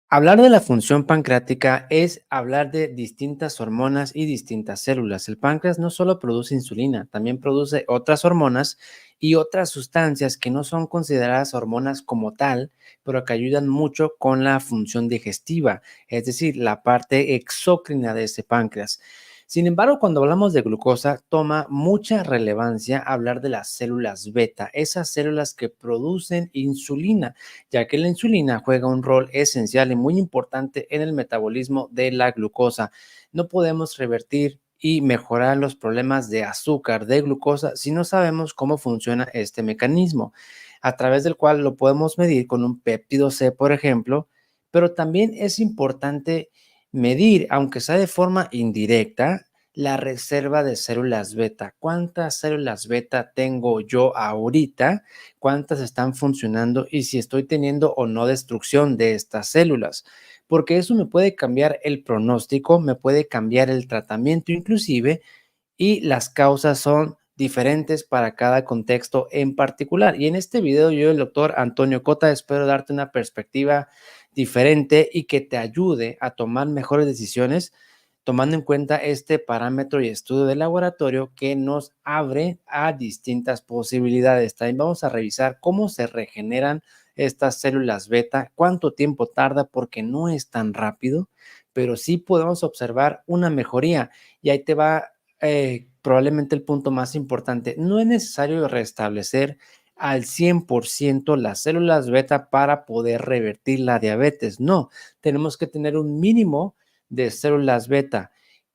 Hablar de la función pancreática es hablar de distintas hormonas y distintas células. El páncreas no solo produce insulina, también produce otras hormonas y otras sustancias que no son consideradas hormonas como tal, pero que ayudan mucho con la función digestiva, es decir, la parte exócrina de ese páncreas. Sin embargo, cuando hablamos de glucosa, toma mucha relevancia hablar de las células beta, esas células que producen insulina, ya que la insulina juega un rol esencial y muy importante en el metabolismo de la glucosa. No podemos revertir y mejorar los problemas de azúcar, de glucosa, si no sabemos cómo funciona este mecanismo, a través del cual lo podemos medir con un péptido C, por ejemplo, pero también es importante medir, aunque sea de forma indirecta, la reserva de células beta. ¿Cuántas células beta tengo yo ahorita? ¿Cuántas están funcionando y si estoy teniendo o no destrucción de estas células? Porque eso me puede cambiar el pronóstico, me puede cambiar el tratamiento inclusive, y las causas son diferentes para cada contexto en particular. Y en este video yo, el doctor Antonio Cota, espero darte una perspectiva diferente y que te ayude a tomar mejores decisiones tomando en cuenta este parámetro y estudio de laboratorio que nos abre a distintas posibilidades. También vamos a revisar cómo se regeneran estas células beta, cuánto tiempo tarda, porque no es tan rápido, pero sí podemos observar una mejoría. Y ahí te va probablemente el punto más importante. No es necesario restablecer al 100% las células beta para poder revertir la diabetes. No, tenemos que tener un mínimo de células beta,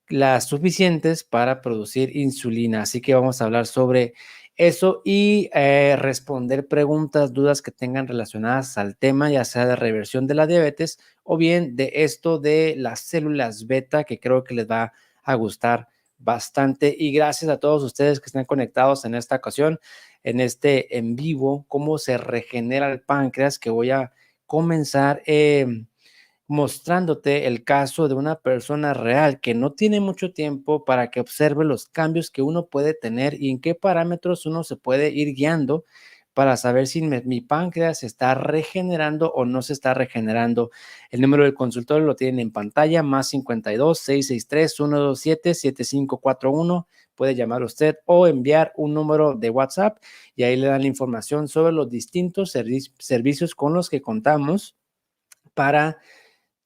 las suficientes para producir insulina. Así que vamos a hablar sobre eso y responder preguntas, dudas que tengan relacionadas al tema, ya sea de reversión de la diabetes o bien de esto de las células beta, que creo que les va a gustar bastante. Y gracias a todos ustedes que están conectados en esta ocasión, en este en vivo, cómo se regenera el páncreas, que voy a comenzar mostrándote el caso de una persona real que no tiene mucho tiempo para que observe los cambios que uno puede tener y en qué parámetros uno se puede ir guiando para saber si mi páncreas se está regenerando o no se está regenerando. El número del consultorio lo tienen en pantalla, más 52 663 127 7541. Puede llamar usted o enviar un número de WhatsApp y ahí le dan la información sobre los distintos servicios con los que contamos para,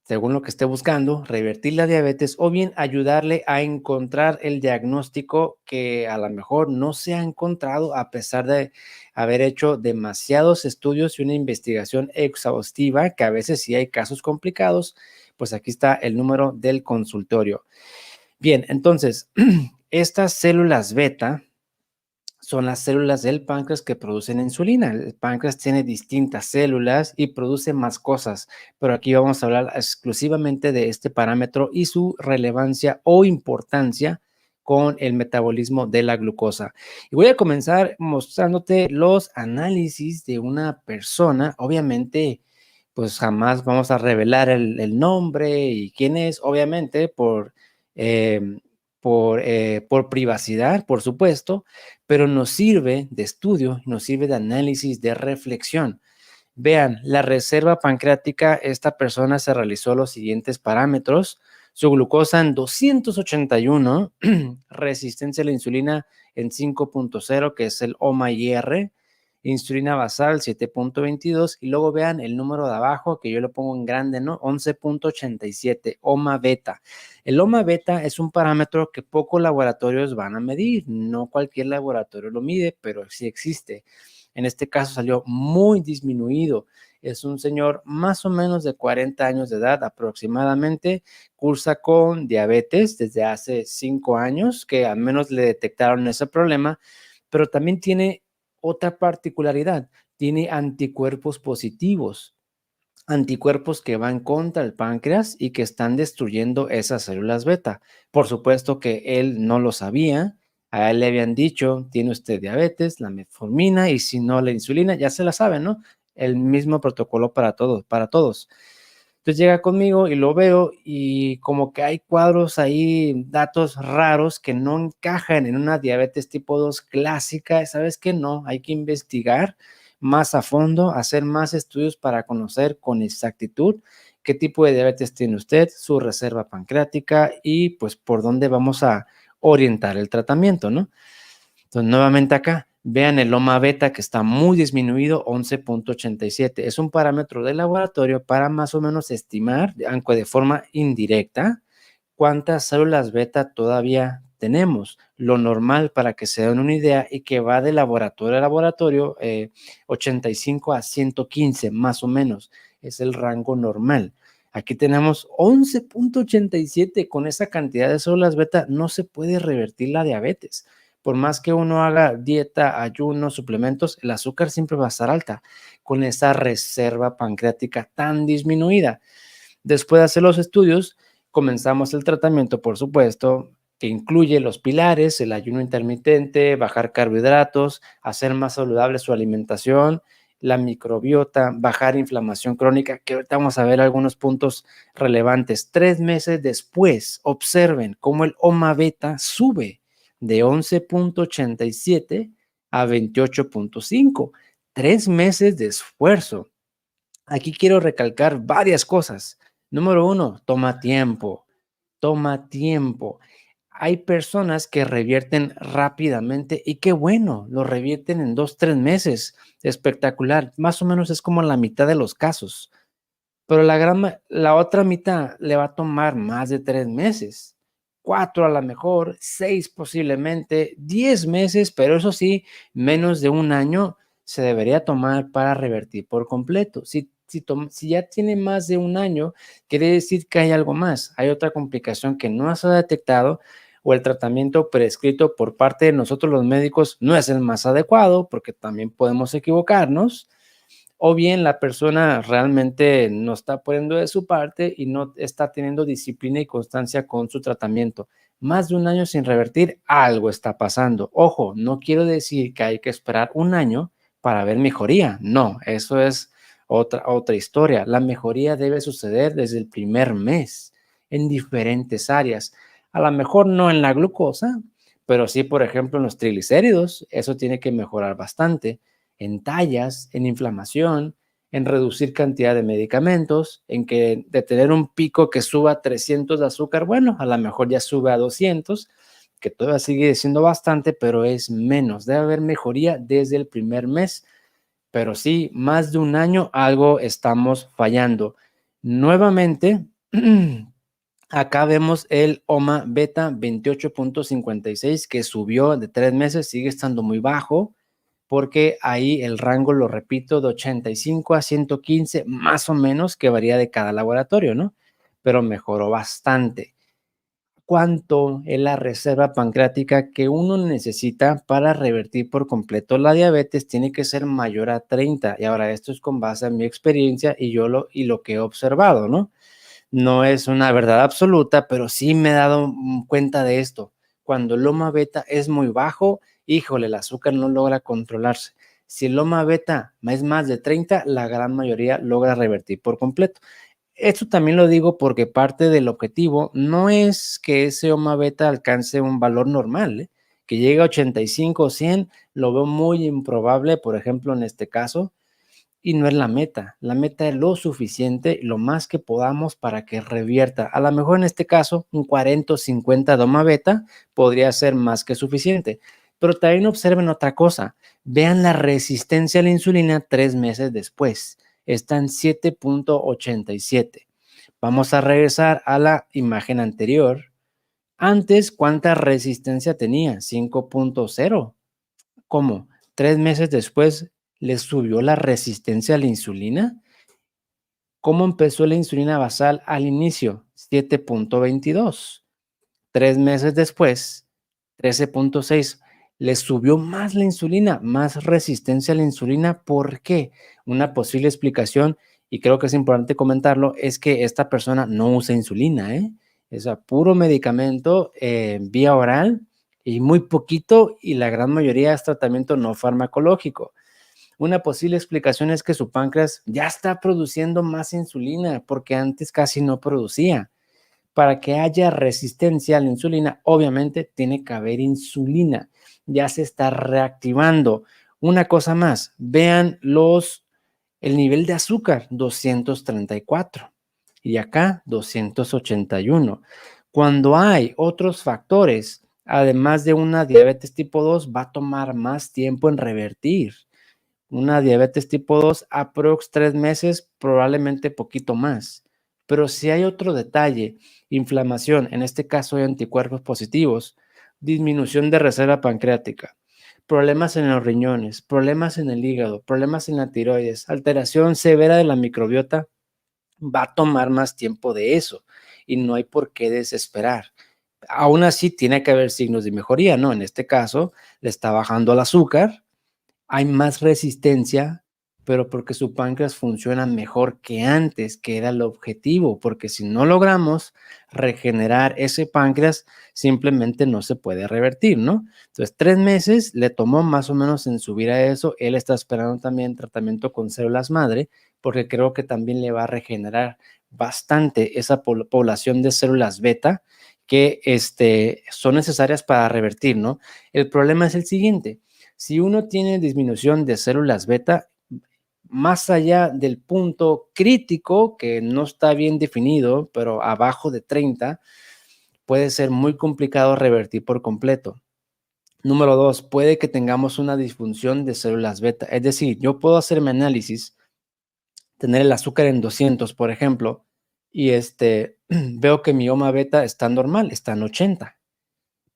según lo que esté buscando, revertir la diabetes o bien ayudarle a encontrar el diagnóstico que a lo mejor no se ha encontrado a pesar de haber hecho demasiados estudios y una investigación exhaustiva, que a veces sí hay casos complicados. Pues aquí está el número del consultorio. Bien, entonces, estas células beta son las células del páncreas que producen insulina. El páncreas tiene distintas células y produce más cosas, pero aquí vamos a hablar exclusivamente de este parámetro y su relevancia o importancia con el metabolismo de la glucosa. Y voy a comenzar mostrándote los análisis de una persona. Obviamente, pues jamás vamos a revelar el nombre y quién es, obviamente, eh, por privacidad, por supuesto, pero nos sirve de estudio, nos sirve de análisis, de reflexión. Vean, la reserva pancreática, esta persona se realizó los siguientes parámetros: su glucosa en 281, resistencia a la insulina en 5.0, que es el OMA-IR, insulina basal 7.22, y luego vean el número de abajo, que yo lo pongo en grande, ¿no? 11.87, OMA beta. El OMA beta es un parámetro que pocos laboratorios van a medir, no cualquier laboratorio lo mide, pero sí existe. En este caso salió muy disminuido. Es un señor más o menos de 40 años de edad aproximadamente, cursa con diabetes desde hace 5 años, que al menos le detectaron ese problema, pero también tiene otra particularidad: tiene anticuerpos positivos, anticuerpos que van contra el páncreas y que están destruyendo esas células beta. Por supuesto que él no lo sabía. A él le habían dicho: tiene usted diabetes, la metformina y si no la insulina, ya se la saben, ¿no? El mismo protocolo para todos, para todos. Entonces llega conmigo y lo veo y como que hay cuadros ahí, datos raros que no encajan en una diabetes tipo 2 clásica. ¿Sabes qué? No, hay que investigar más a fondo, hacer más estudios para conocer con exactitud qué tipo de diabetes tiene usted, su reserva pancreática y pues por dónde vamos a orientar el tratamiento, ¿no? Entonces, nuevamente acá, vean el loma beta que está muy disminuido, 11.87. Es un parámetro de laboratorio para más o menos estimar, aunque de forma indirecta, cuántas células beta todavía tenemos. Lo normal para que se den una idea y que va de laboratorio a laboratorio, 85 a 115 más o menos, es el rango normal. Aquí tenemos 11.87. Con esa cantidad de células beta no se puede revertir la diabetes. Por más que uno haga dieta, ayuno, suplementos, el azúcar siempre va a estar alta con esa reserva pancreática tan disminuida. Después de hacer los estudios, comenzamos el tratamiento, por supuesto, que incluye los pilares, el ayuno intermitente, bajar carbohidratos, hacer más saludable su alimentación, la microbiota, bajar inflamación crónica, que ahorita vamos a ver algunos puntos relevantes. 3 meses después, observen cómo el OMA beta sube de 11.87 a 28.5. 3 meses de esfuerzo. Aquí quiero recalcar varias cosas. Número uno, toma tiempo. Toma tiempo. Hay personas que revierten rápidamente y qué bueno, lo revierten en 2, 3 meses. Espectacular. Más o menos es como la mitad de los casos. Pero la otra mitad le va a tomar más de 3 meses. 4 a lo mejor, 6 posiblemente, 10 meses, pero eso sí, menos de un año se debería tomar para revertir por completo. Si ya tiene más de un año, quiere decir que hay algo más. Hay otra complicación que no se ha detectado o el tratamiento prescrito por parte de nosotros los médicos no es el más adecuado porque también podemos equivocarnos o bien la persona realmente no está poniendo de su parte y no está teniendo disciplina y constancia con su tratamiento. Más de un año sin revertir, algo está pasando. Ojo, no quiero decir que hay que esperar un año para ver mejoría. No, eso es otra historia. La mejoría debe suceder desde el primer mes en diferentes áreas. A lo mejor no en la glucosa, pero sí, por ejemplo, en los triglicéridos. Eso tiene que mejorar bastante en tallas, en inflamación, en reducir cantidad de medicamentos, en que de tener un pico que suba a 300 de azúcar, bueno, a lo mejor ya sube a 200, que todavía sigue siendo bastante, pero es menos. Debe haber mejoría desde el primer mes, pero sí, más de un año algo estamos fallando. Nuevamente, acá vemos el OMA beta 28.56 que subió de 3 meses, sigue estando muy bajo porque ahí el rango, lo repito, de 85 a 115, más o menos, que varía de cada laboratorio, ¿no? Pero mejoró bastante. ¿Cuánto es la reserva pancreática que uno necesita para revertir por completo la diabetes? Tiene que ser mayor a 30. Y ahora esto es con base en mi experiencia y lo que he observado, ¿no? No es una verdad absoluta, pero sí me he dado cuenta de esto. Cuando el loma beta es muy bajo, híjole, el azúcar no logra controlarse. Si el loma beta es más de 30, la gran mayoría logra revertir por completo. Esto también lo digo porque parte del objetivo no es que ese loma beta alcance un valor normal, ¿eh? Que llegue a 85 o 100, lo veo muy improbable, por ejemplo, en este caso, y no es la meta. La meta es lo suficiente, lo más que podamos para que revierta. A lo mejor en este caso, un 40 o 50 doma beta podría ser más que suficiente. Pero también observen otra cosa. Vean la resistencia a la insulina 3 meses después. Está en 7.87. Vamos a regresar a la imagen anterior. Antes, ¿cuánta resistencia tenía? 5.0. ¿Cómo? 3 meses después le subió la resistencia a la insulina. ¿Cómo empezó la insulina basal al inicio? 7.22. 3 meses después, 13.6. Le subió más la insulina, más resistencia a la insulina. ¿Por qué? Una posible explicación, y creo que es importante comentarlo, es que esta persona no usa insulina, ¿eh? Es a puro medicamento vía oral y muy poquito, y la gran mayoría es tratamiento no farmacológico. Una posible explicación es que su páncreas ya está produciendo más insulina porque antes casi no producía. Para que haya resistencia a la insulina, obviamente tiene que haber insulina. Ya se está reactivando. Una cosa más, vean el nivel de azúcar, 234 y acá 281. Cuando hay otros factores, además de una diabetes tipo 2, va a tomar más tiempo en revertir. Una diabetes tipo 2, aprox 3 meses, probablemente poquito más. Pero si hay otro detalle, inflamación, en este caso hay anticuerpos positivos, disminución de reserva pancreática, problemas en los riñones, problemas en el hígado, problemas en la tiroides, alteración severa de la microbiota, va a tomar más tiempo de eso y no hay por qué desesperar. Aún así, tiene que haber signos de mejoría, ¿no? En este caso, le está bajando el azúcar, hay más resistencia, pero porque su páncreas funciona mejor que antes, que era el objetivo, porque si no logramos regenerar ese páncreas, simplemente no se puede revertir, ¿no? Entonces, 3 meses le tomó más o menos en subir a eso. Él está esperando también tratamiento con células madre, porque creo que también le va a regenerar bastante esa población de células beta que son necesarias para revertir, ¿no? El problema es el siguiente: si uno tiene disminución de células beta, más allá del punto crítico, que no está bien definido, pero abajo de 30, puede ser muy complicado revertir por completo. Número 2, puede que tengamos una disfunción de células beta. Es decir, yo puedo hacerme análisis, tener el azúcar en 200, por ejemplo, y veo que mi OMA beta está normal, está en 80.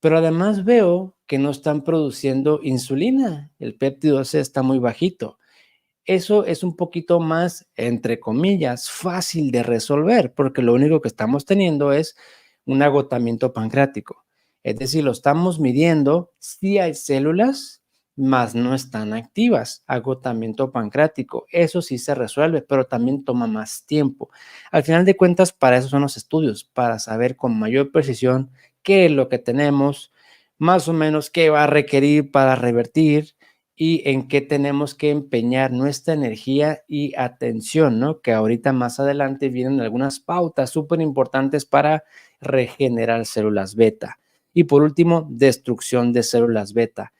Pero además veo que no están produciendo insulina, el péptido C está muy bajito. Eso es un poquito más, entre comillas, fácil de resolver, porque lo único que estamos teniendo es un agotamiento pancreático. Es decir, lo estamos midiendo, sí hay células, mas no están activas. Agotamiento pancreático, eso sí se resuelve, pero también toma más tiempo. Al final de cuentas, para eso son los estudios, para saber con mayor precisión qué es lo que tenemos, más o menos qué va a requerir para revertir y en qué tenemos que empeñar nuestra energía y atención, ¿no? Que ahorita más adelante vienen algunas pautas súper importantes para regenerar células beta. Y por último, destrucción de células beta.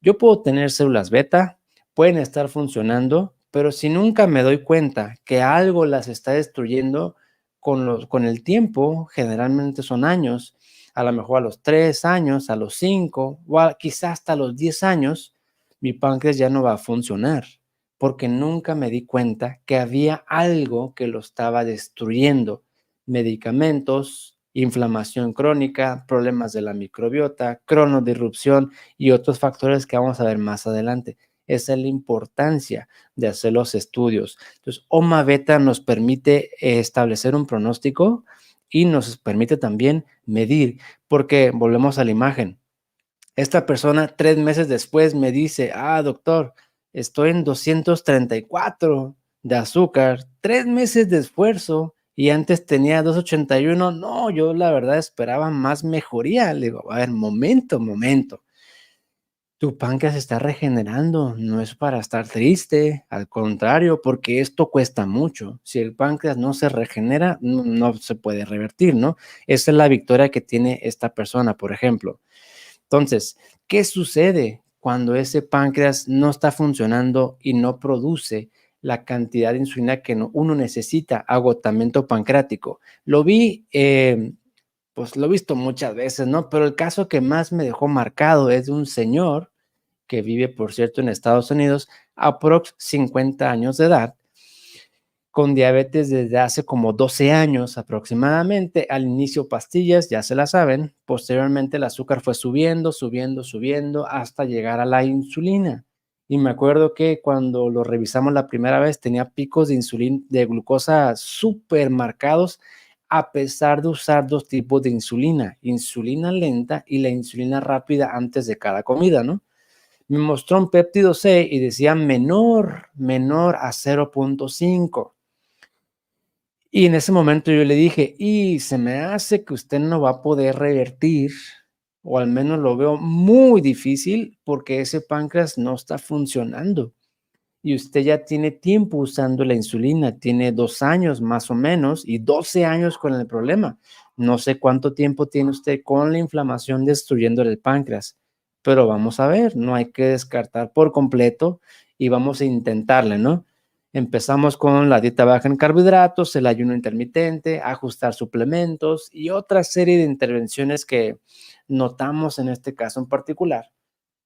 Yo puedo tener células beta, pueden estar funcionando, pero si nunca me doy cuenta que algo las está destruyendo, con el tiempo, generalmente son años, a lo mejor a los 3 años, a los 5 o quizás hasta los 10 años, mi páncreas ya no va a funcionar, porque nunca me di cuenta que había algo que lo estaba destruyendo. Medicamentos, inflamación crónica, problemas de la microbiota, cronodirrupción y otros factores que vamos a ver más adelante. Esa es la importancia de hacer los estudios. Entonces, OMA beta nos permite establecer un pronóstico y nos permite también medir, porque volvemos a la imagen. Esta persona 3 meses después me dice: doctor, estoy en 234 de azúcar, 3 meses de esfuerzo y antes tenía 281. No, yo la verdad esperaba más mejoría. Le digo: a ver, momento, momento. Tu páncreas está regenerando, no es para estar triste, al contrario, porque esto cuesta mucho. Si el páncreas no se regenera, no se puede revertir, ¿no? Esa es la victoria que tiene esta persona, por ejemplo. Entonces, ¿qué sucede cuando ese páncreas no está funcionando y no produce la cantidad de insulina que uno necesita? Agotamiento pancreático. Lo vi, pues lo he visto muchas veces, ¿no? Pero el caso que más me dejó marcado es de un señor que vive, por cierto, en Estados Unidos, aprox 50 años de edad, con diabetes desde hace como 12 años aproximadamente. Al inicio pastillas, ya se la saben. Posteriormente el azúcar fue subiendo, subiendo, subiendo hasta llegar a la insulina. Y me acuerdo que cuando lo revisamos la primera vez tenía picos de insulina, de glucosa súper marcados, a pesar de usar 2 tipos de insulina lenta y la insulina rápida antes de cada comida, ¿no? Me mostró un péptido C y decía menor a 0.5. Y en ese momento yo le dije: y se me hace que usted no va a poder revertir, o al menos lo veo muy difícil, porque ese páncreas no está funcionando. Y usted ya tiene tiempo usando la insulina, tiene 2 años más o menos y 12 años con el problema. No sé cuánto tiempo tiene usted con la inflamación destruyendo el páncreas, pero vamos a ver, no hay que descartar por completo y vamos a intentarle, ¿no? Empezamos con la dieta baja en carbohidratos, el ayuno intermitente, ajustar suplementos y otra serie de intervenciones que notamos en este caso en particular.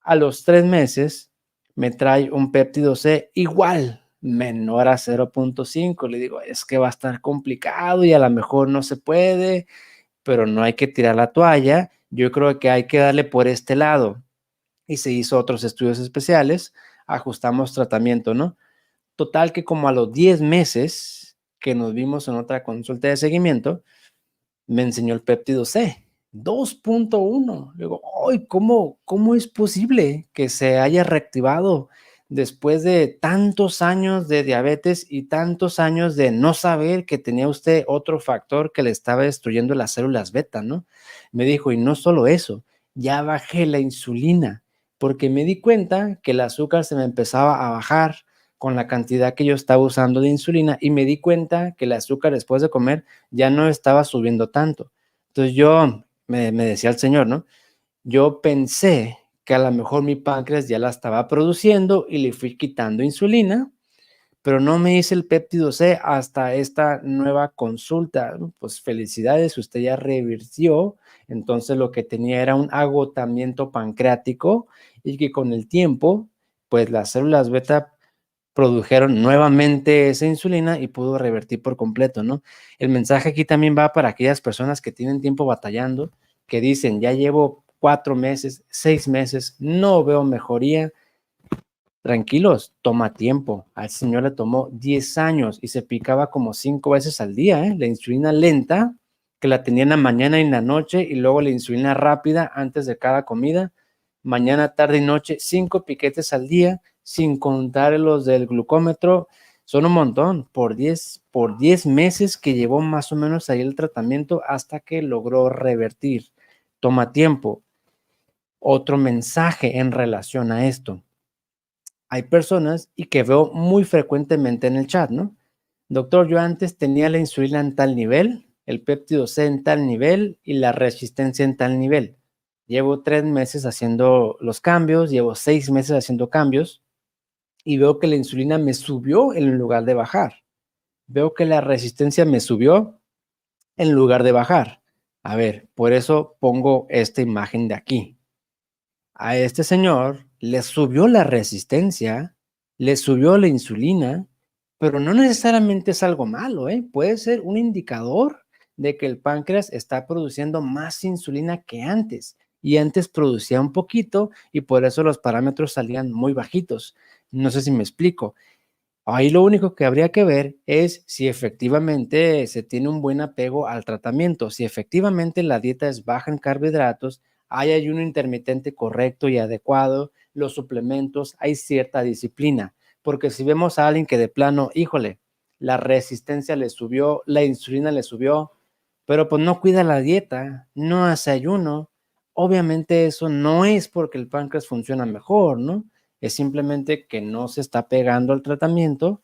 A los 3 meses me trae un péptido C igual, menor a 0.5. Le digo, es que va a estar complicado y a lo mejor no se puede, pero no hay que tirar la toalla. Yo creo que hay que darle por este lado. Y se hizo otros estudios especiales, ajustamos tratamiento, ¿no? Total que como a los 10 meses que nos vimos en otra consulta de seguimiento, me enseñó el péptido C, 2.1. Digo, ¡ay! ¿Cómo es posible que se haya reactivado después de tantos años de diabetes y tantos años de no saber que tenía usted otro factor que le estaba destruyendo las células beta, ¿no? Me dijo, y no solo eso, ya bajé la insulina, porque me di cuenta que el azúcar se me empezaba a bajar con la cantidad que yo estaba usando de insulina y me di cuenta que el azúcar después de comer ya no estaba subiendo tanto. Entonces yo me decía el señor, ¿no? Yo pensé que a lo mejor mi páncreas ya la estaba produciendo y le fui quitando insulina, pero no me hice el péptido C hasta esta nueva consulta. Pues felicidades, usted ya revirtió. Entonces lo que tenía era un agotamiento pancreático y que con el tiempo, pues las células beta produjeron nuevamente esa insulina y pudo revertir por completo, ¿no? El mensaje aquí también va para aquellas personas que tienen tiempo batallando, que dicen, ya llevo 4 meses, 6 meses, no veo mejoría. Tranquilos, toma tiempo. Al señor le tomó 10 años y se picaba como 5 veces al día, ¿eh? La insulina lenta, que la tenía en la mañana y en la noche, y luego la insulina rápida antes de cada comida, mañana, tarde y noche, 5 piquetes al día, sin contar los del glucómetro. Son un montón, por 10 meses que llevó más o menos ahí el tratamiento hasta que logró revertir. Toma tiempo. Otro mensaje en relación a esto: hay personas y que veo muy frecuentemente en el chat, ¿no? Doctor, yo antes tenía la insulina en tal nivel, el péptido C en tal nivel y la resistencia en tal nivel. Llevo 3 meses haciendo los cambios, llevo 6 meses haciendo cambios y veo que la insulina me subió en lugar de bajar. Veo que la resistencia me subió en lugar de bajar. A ver, por eso pongo esta imagen de aquí. A este señor le subió la resistencia, le subió la insulina, pero no necesariamente es algo malo, ¿eh? Puede ser un indicador de que el páncreas está produciendo más insulina que antes. Y antes producía un poquito y por eso los parámetros salían muy bajitos. No sé si me explico. Ahí lo único que habría que ver es si efectivamente se tiene un buen apego al tratamiento, si efectivamente la dieta es baja en carbohidratos, hay ayuno intermitente correcto y adecuado, los suplementos, hay cierta disciplina, porque si vemos a alguien que de plano, híjole, la resistencia le subió, la insulina le subió, pero pues no cuida la dieta, no hace ayuno, obviamente eso no es porque el páncreas funciona mejor, ¿no? Es simplemente que no se está pegando al tratamiento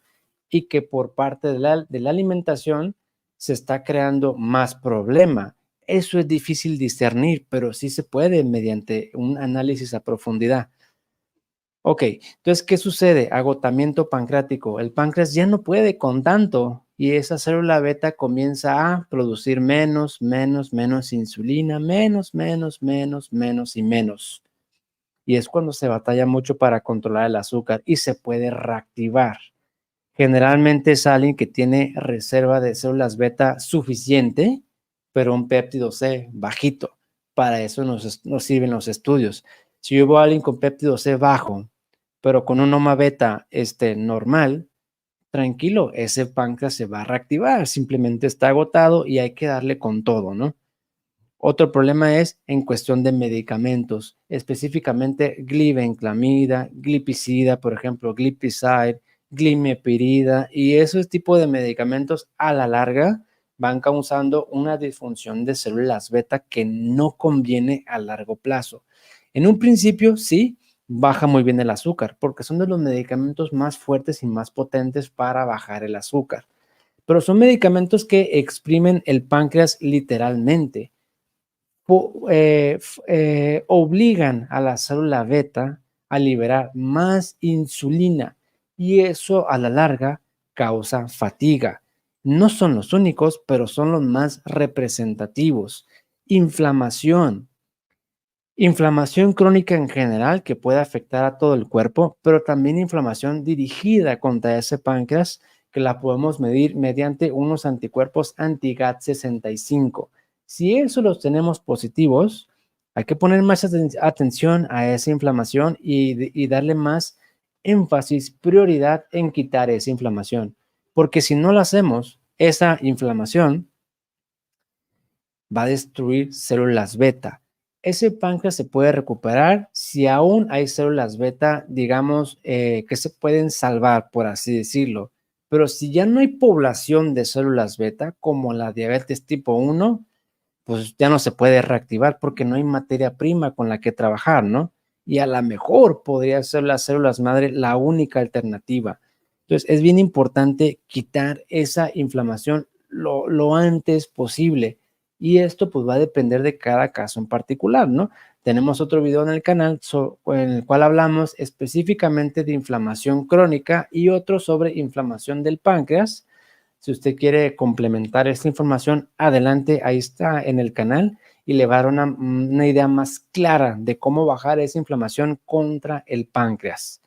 y que por parte de la alimentación se está creando más problema. Eso es difícil discernir, pero sí se puede mediante un análisis a profundidad. Ok, entonces, ¿qué sucede? Agotamiento pancreático. El páncreas ya no puede con tanto y esa célula beta comienza a producir menos insulina, menos y menos. Y es cuando se batalla mucho para controlar el azúcar y se puede reactivar. Generalmente es alguien que tiene reserva de células beta suficiente, pero un péptido C bajito. Para eso nos sirven los estudios. Si yo veo a alguien con péptido C bajo, pero con un OMA beta normal, tranquilo, ese páncreas se va a reactivar, simplemente está agotado y hay que darle con todo, ¿no? Otro problema es en cuestión de medicamentos, específicamente glibenclamida, glipizida, por ejemplo, glipizide, glimepirida, y esos tipos de medicamentos a la larga van causando una disfunción de células beta que no conviene a largo plazo. En un principio, sí, baja muy bien el azúcar, porque son de los medicamentos más fuertes y más potentes para bajar el azúcar, pero son medicamentos que exprimen el páncreas literalmente. obligan a la célula beta a liberar más insulina y eso a la larga causa fatiga. No son los únicos, pero son los más representativos. Inflamación. Inflamación crónica en general que puede afectar a todo el cuerpo, pero también inflamación dirigida contra ese páncreas que la podemos medir mediante unos anticuerpos anti-GAT65. Si eso los tenemos positivos, hay que poner más atención a esa inflamación y darle más énfasis, prioridad en quitar esa inflamación. Porque si no lo hacemos, esa inflamación va a destruir células beta. Ese páncreas se puede recuperar si aún hay células beta, digamos, que se pueden salvar, por así decirlo. Pero si ya no hay población de células beta, como la diabetes tipo 1, pues ya no se puede reactivar porque no hay materia prima con la que trabajar, ¿no? Y a lo mejor podría ser las células madre la única alternativa. Entonces, es bien importante quitar esa inflamación lo antes posible. Y esto pues va a depender de cada caso en particular, ¿no? Tenemos otro video en el canal en el cual hablamos específicamente de inflamación crónica y otro sobre inflamación del páncreas. Si usted quiere complementar esta información, adelante, ahí está en el canal y le va a dar una idea más clara de cómo bajar esa inflamación contra el páncreas.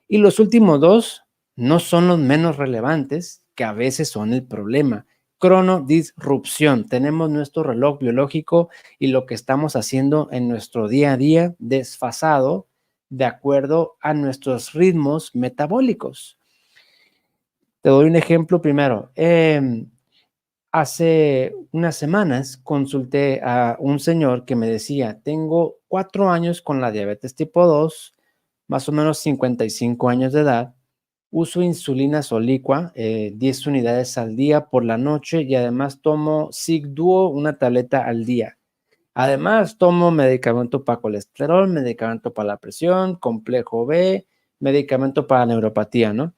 Y los últimos dos no son los menos relevantes, que a veces son el problema. Cronodisrupción. Tenemos nuestro reloj biológico y lo que estamos haciendo en nuestro día a día desfasado de acuerdo a nuestros ritmos metabólicos. Te doy un ejemplo primero. Hace unas semanas consulté a un señor que me decía, tengo 4 años con la diabetes tipo 2, más o menos 55 años de edad, uso insulina solicua, 10 unidades al día por la noche y además tomo Sigduo, una tableta al día. Además tomo medicamento para colesterol, medicamento para la presión, complejo B, medicamento para neuropatía, ¿no?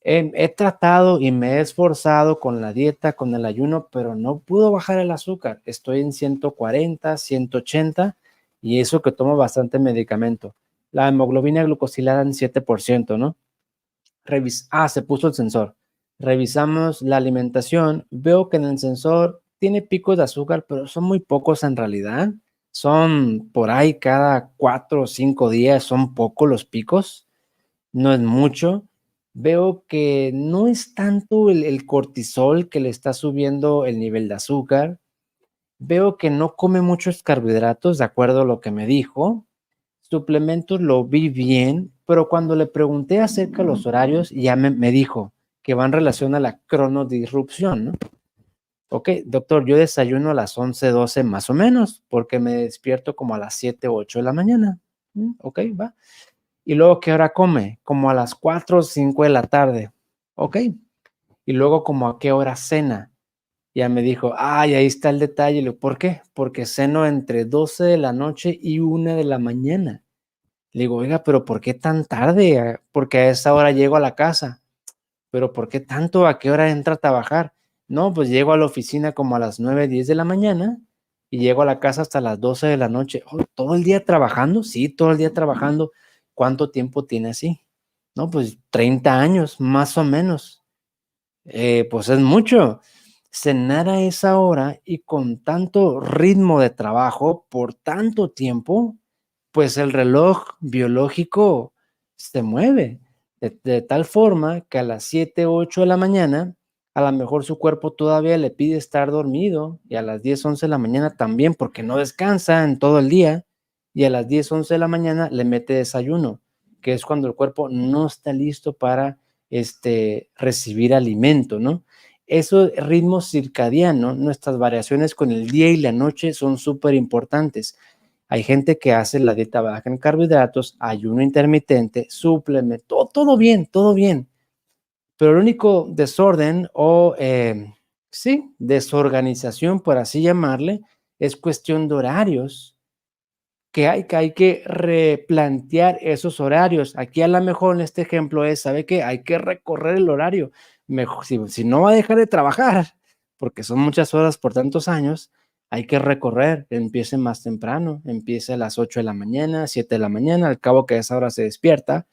He tratado y me he esforzado con la dieta, con el ayuno, pero no puedo bajar el azúcar. Estoy en 140, 180 y eso que tomo bastante medicamento. La hemoglobina glucosilada en 7%, ¿no? Se puso el sensor. Revisamos la alimentación. Veo que en el sensor tiene picos de azúcar, pero son muy pocos en realidad. Son por ahí cada 4 o 5 días, son pocos los picos. No es mucho. Veo que no es tanto el cortisol que le está subiendo el nivel de azúcar. Veo que no come muchos carbohidratos, de acuerdo a lo que me dijo. Suplementos lo vi bien, pero cuando le pregunté acerca de los horarios, ya me dijo que va en relación a la cronodisrupción, ¿no? Ok, doctor, yo desayuno a las 11, 12 más o menos, porque me despierto como a las 7, 8 de la mañana. Ok, va. Y luego, ¿qué hora come? Como a las 4 o 5 de la tarde. Ok. Y luego, ¿como a qué hora cena? Ya me dijo, ay, ahí está el detalle. Le digo, ¿por qué? Porque ceno entre 12 de la noche y 1 de la mañana. Le digo, oiga, pero ¿por qué tan tarde? Porque a esa hora llego a la casa. Pero ¿por qué tanto? ¿A qué hora entra a trabajar? No, pues llego a la oficina como a las 9, 10 de la mañana y llego a la casa hasta las 12 de la noche. Oh, ¿todo el día trabajando? Sí, todo el día trabajando. ¿Cuánto tiempo tiene así? No, pues 30 años, más o menos. Pues es mucho. Cenar a esa hora y con tanto ritmo de trabajo por tanto tiempo, pues el reloj biológico se mueve de tal forma que a las 7, 8 de la mañana, a lo mejor su cuerpo todavía le pide estar dormido y a las 10, 11 de la mañana también porque no descansa en todo el día y a las 10, 11 de la mañana le mete desayuno, que es cuando el cuerpo no está listo para recibir alimento, ¿no? Esos ritmos circadianos, nuestras variaciones con el día y la noche son súper importantes. Hay gente que hace la dieta baja en carbohidratos, ayuno intermitente, suplemento, todo bien, todo bien. Pero el único desorden o, sí, desorganización, por así llamarle, es cuestión de horarios, que hay que replantear esos horarios. Aquí a lo mejor en este ejemplo es, ¿sabe qué? Hay que recorrer el horario. Mejor, si no va a dejar de trabajar, porque son muchas horas por tantos años, hay que recorrer, empiece más temprano, empiece a las 8 de la mañana, 7 de la mañana, al cabo que a esa hora se despierta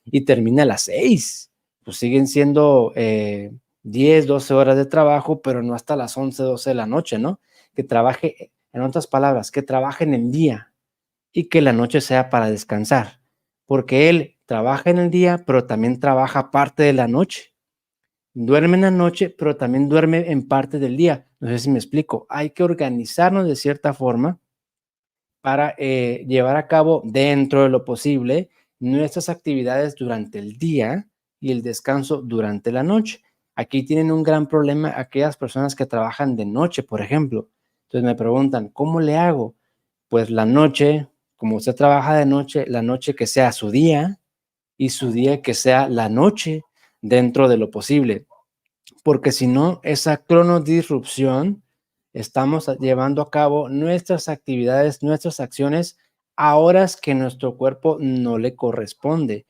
y termina a las 6. Pues siguen siendo 10, 12 horas de trabajo, pero no hasta las 11, 12 de la noche, ¿no? Que trabaje, en otras palabras, que trabaje en el día y que la noche sea para descansar, porque él trabaja en el día, pero también trabaja parte de la noche. Duerme en la noche, pero también duerme en parte del día. No sé si me explico. Hay que organizarnos de cierta forma para llevar a cabo dentro de lo posible nuestras actividades durante el día y el descanso durante la noche. Aquí tienen un gran problema aquellas personas que trabajan de noche, por ejemplo. Entonces me preguntan, ¿cómo le hago? Pues la noche, como usted trabaja de noche, la noche que sea su día y su día que sea la noche dentro de lo posible, porque si no, esa cronodisrupción, estamos llevando a cabo nuestras actividades, nuestras acciones a horas que nuestro cuerpo no le corresponde.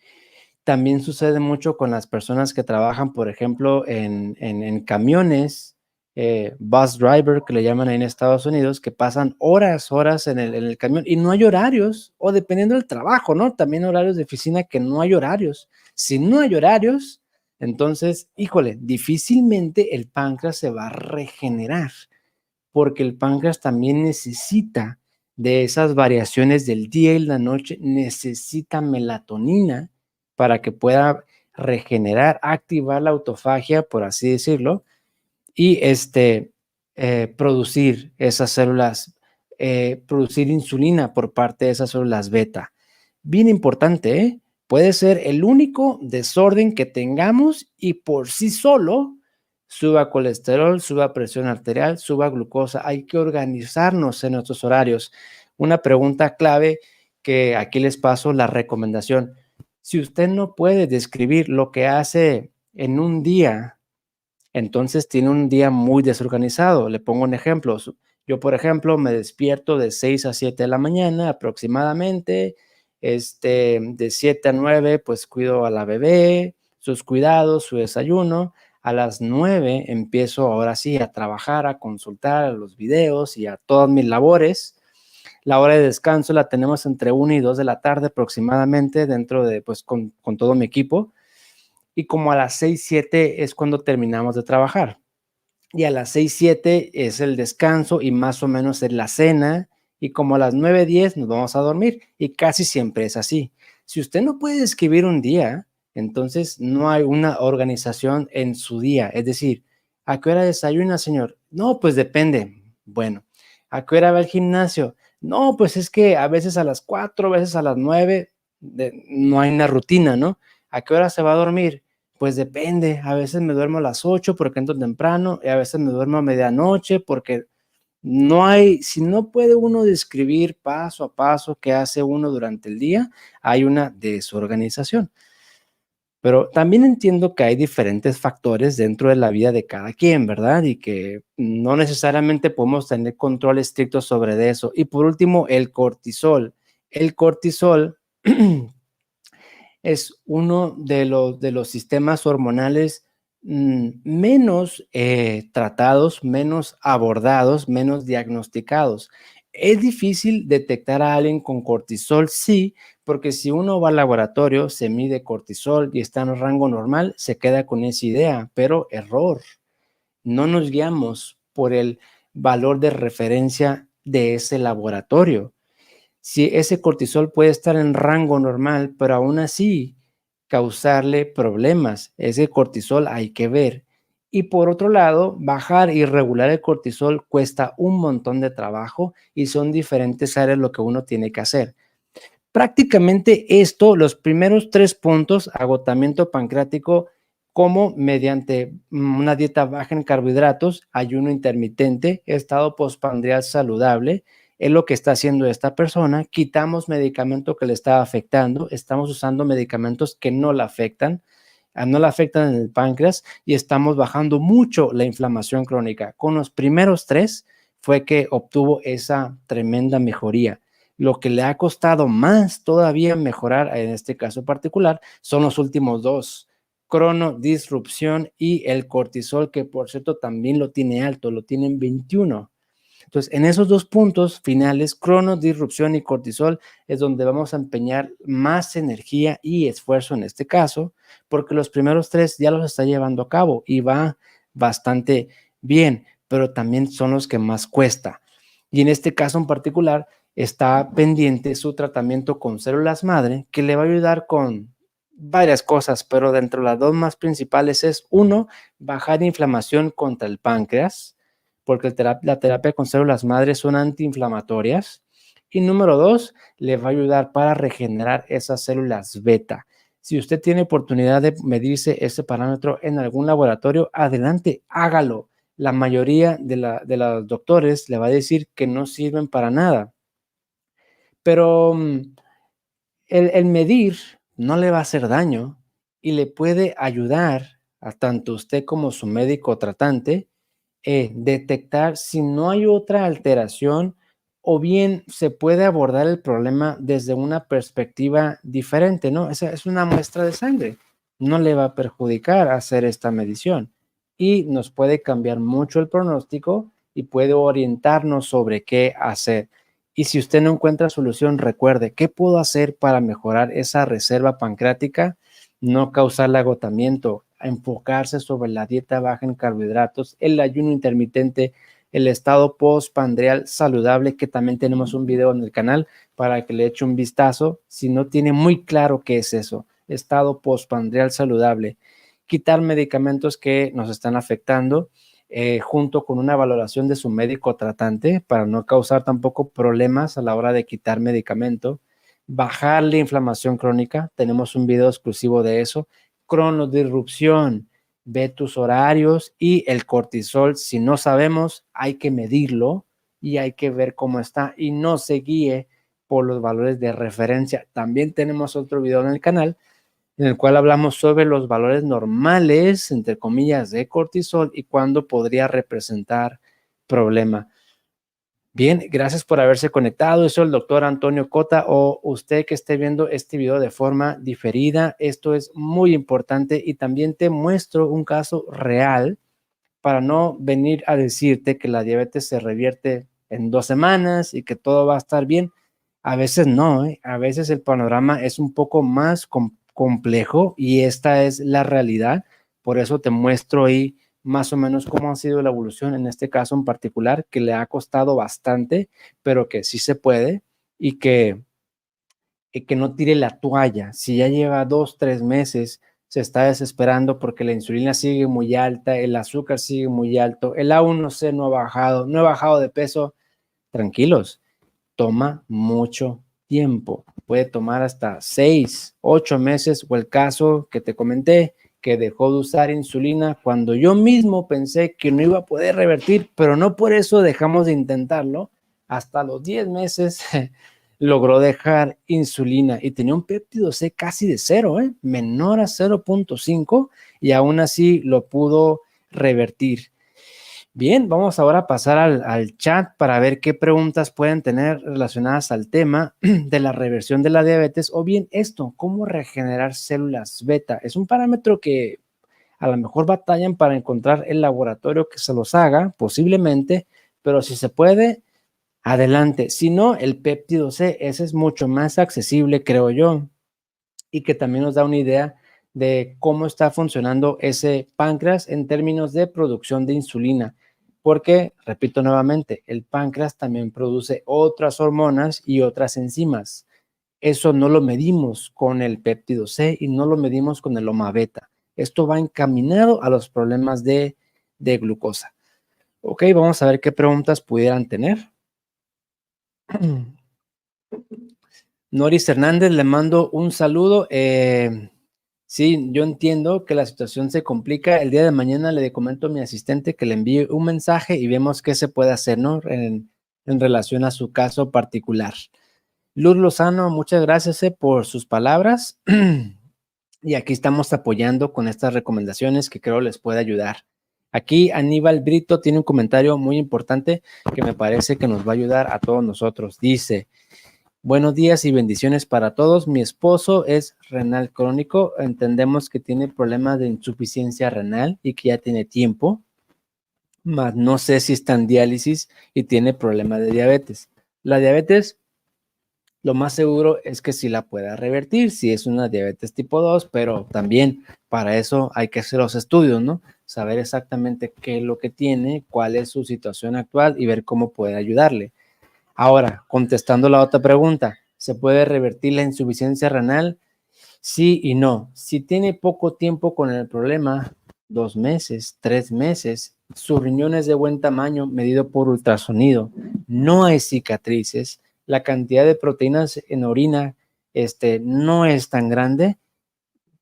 También sucede mucho con las personas que trabajan, por ejemplo, en camiones, bus driver, que le llaman ahí en Estados Unidos, que pasan horas en el camión y no hay horarios, o dependiendo del trabajo, ¿no? También horarios de oficina que no hay horarios. Si no hay horarios, entonces, híjole, difícilmente el páncreas se va a regenerar, porque el páncreas también necesita de esas variaciones del día y la noche, necesita melatonina para que pueda regenerar, activar la autofagia, por así decirlo, y producir esas células, producir insulina por parte de esas células beta. Bien importante, ¿eh? Puede ser el único desorden que tengamos y por sí solo suba colesterol, suba presión arterial, suba glucosa. Hay que organizarnos en nuestros horarios. Una pregunta clave que aquí les paso la recomendación. Si usted no puede describir lo que hace en un día, entonces tiene un día muy desorganizado. Le pongo un ejemplo. Yo, por ejemplo, me despierto de 6 a 7 de la mañana aproximadamente. De 7 a 9, pues cuido a la bebé, sus cuidados, su desayuno. A las 9 empiezo ahora sí a trabajar, a consultar los videos y a todas mis labores. La hora de descanso la tenemos entre 1 y 2 de la tarde aproximadamente dentro de, pues, con todo mi equipo, y como a las 6 7 es cuando terminamos de trabajar. Y a las 6 7 es el descanso y más o menos es la cena, y como a las 9 10 nos vamos a dormir, y casi siempre es así. Si usted no puede escribir un día, entonces no hay una organización en su día. Es decir, ¿a qué hora desayuna, señor? No, pues depende. Bueno, ¿a qué hora va al gimnasio? No, pues es que a veces a las 4, a veces a las 9, no hay una rutina, ¿no? ¿A qué hora se va a dormir? Pues depende, a veces me duermo a las 8 porque entro temprano y a veces me duermo a medianoche porque no hay, si no puede uno describir paso a paso qué hace uno durante el día, hay una desorganización. Pero también entiendo que hay diferentes factores dentro de la vida de cada quien, ¿verdad? Y que no necesariamente podemos tener control estricto sobre eso. Y por último, el cortisol. El cortisol es uno de los sistemas hormonales menos tratados, menos abordados, menos diagnosticados. Es difícil detectar a alguien con cortisol, sí, porque si uno va al laboratorio, se mide cortisol y está en el rango normal, se queda con esa idea, pero error. No nos guiamos por el valor de referencia de ese laboratorio. Si ese cortisol puede estar en rango normal, pero aún así causarle problemas. Ese cortisol hay que ver. Y por otro lado, bajar y regular el cortisol cuesta un montón de trabajo y son diferentes áreas lo que uno tiene que hacer. Prácticamente esto, los primeros 3 puntos, agotamiento pancreático, como mediante una dieta baja en carbohidratos, ayuno intermitente, estado postprandial saludable, es lo que está haciendo esta persona. Quitamos medicamento que le está afectando, estamos usando medicamentos que no la afectan, no la afectan en el páncreas, y estamos bajando mucho la inflamación crónica. Con los primeros 3 fue que obtuvo esa tremenda mejoría. Lo que le ha costado más todavía mejorar en este caso particular son los últimos 2, cronodisrupción y el cortisol, que por cierto también lo tiene alto, lo tiene en 21. Entonces, en esos dos puntos finales, cronodisrupción y cortisol, es donde vamos a empeñar más energía y esfuerzo en este caso, porque los primeros tres ya los está llevando a cabo y va bastante bien, pero también son los que más cuesta. Y en este caso en particular, está pendiente su tratamiento con células madre, que le va a ayudar con varias cosas, pero dentro de las dos más principales es, uno, bajar inflamación contra el páncreas, porque la terapia con células madres son antiinflamatorias. Y número dos, le va a ayudar para regenerar esas células beta. Si usted tiene oportunidad de medirse ese parámetro en algún laboratorio, adelante, hágalo. La mayoría de los doctores le va a decir que no sirven para nada. Pero el medir no le va a hacer daño y le puede ayudar a tanto usted como su médico tratante detectar si no hay otra alteración o bien se puede abordar el problema desde una perspectiva diferente, ¿no? Esa es una muestra de sangre. No le va a perjudicar hacer esta medición y nos puede cambiar mucho el pronóstico y puede orientarnos sobre qué hacer. Y si usted no encuentra solución, recuerde, ¿qué puedo hacer para mejorar esa reserva pancreática? No causar agotamiento, enfocarse sobre la dieta baja en carbohidratos, el ayuno intermitente, el estado postprandial saludable, que también tenemos un video en el canal para que le eche un vistazo si no tiene muy claro qué es eso, estado postprandial saludable, quitar medicamentos que nos están afectando, junto con una valoración de su médico tratante para no causar tampoco problemas a la hora de quitar medicamento, bajar la inflamación crónica, tenemos un video exclusivo de eso, cronodisrupción, ve tus horarios y el cortisol, si no sabemos, hay que medirlo y hay que ver cómo está y no se guíe por los valores de referencia. También tenemos otro video en el canal en el cual hablamos sobre los valores normales, entre comillas, de cortisol y cuándo podría representar problema. Bien, gracias por haberse conectado. Soy el doctor Antonio Cota, o usted que esté viendo este video de forma diferida. Esto es muy importante y también te muestro un caso real para no venir a decirte que la diabetes se revierte en 2 semanas y que todo va a estar bien. A veces no, ¿eh? A veces el panorama es un poco más complejo y esta es la realidad. Por eso te muestro ahí más o menos cómo ha sido la evolución en este caso en particular, que le ha costado bastante, pero que sí se puede y que no tire la toalla. Si ya lleva 2, 3 meses, se está desesperando porque la insulina sigue muy alta, el azúcar sigue muy alto, el A1C no ha bajado, no he bajado de peso, tranquilos, toma mucho tiempo. Puede tomar hasta 6, 8 meses, o el caso que te comenté, que dejó de usar insulina cuando yo mismo pensé que no iba a poder revertir, pero no por eso dejamos de intentarlo. Hasta los 10 meses logró dejar insulina y tenía un péptido C casi de cero, menor a 0.5, y aún así lo pudo revertir. Bien, vamos ahora a pasar al chat para ver qué preguntas pueden tener relacionadas al tema de la reversión de la diabetes, o bien esto, cómo regenerar células beta. Es un parámetro que a lo mejor batallan para encontrar el laboratorio que se los haga, posiblemente, pero si se puede, adelante. Si no, el péptido C, ese es mucho más accesible, creo yo, y que también nos da una idea de cómo está funcionando ese páncreas en términos de producción de insulina. Porque, repito nuevamente, el páncreas también produce otras hormonas y otras enzimas. Eso no lo medimos con el péptido C y no lo medimos con el OMA beta. Esto va encaminado a los problemas de glucosa. Ok, vamos a ver qué preguntas pudieran tener. Noris Hernández, le mando un saludo. Sí, yo entiendo que la situación se complica. El día de mañana le comento a mi asistente que le envíe un mensaje y vemos qué se puede hacer, ¿no? En relación a su caso particular. Luz Lozano, muchas gracias por sus palabras. Y aquí estamos apoyando con estas recomendaciones que creo les puede ayudar. Aquí Aníbal Brito tiene un comentario muy importante que me parece que nos va a ayudar a todos nosotros. Dice: buenos días y bendiciones para todos. Mi esposo es renal crónico. Entendemos que tiene problemas de insuficiencia renal y que ya tiene tiempo. mas no sé si está en diálisis y tiene problemas de diabetes. La diabetes, lo más seguro es que sí la pueda revertir si es una diabetes tipo 2, pero también para eso hay que hacer los estudios, ¿no? Saber exactamente qué es lo que tiene, cuál es su situación actual y ver cómo puede ayudarle. Ahora, contestando la otra pregunta, ¿se puede revertir la insuficiencia renal? Sí y no. Si tiene poco tiempo con el problema, 2 meses, 3 meses, su riñón es de buen tamaño medido por ultrasonido, no hay cicatrices, la cantidad de proteínas en orina no es tan grande,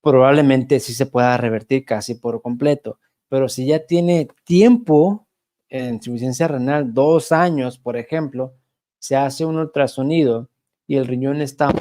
probablemente sí se pueda revertir casi por completo. Pero si ya tiene tiempo en insuficiencia renal, 2 años, por ejemplo, se hace un ultrasonido y el riñón está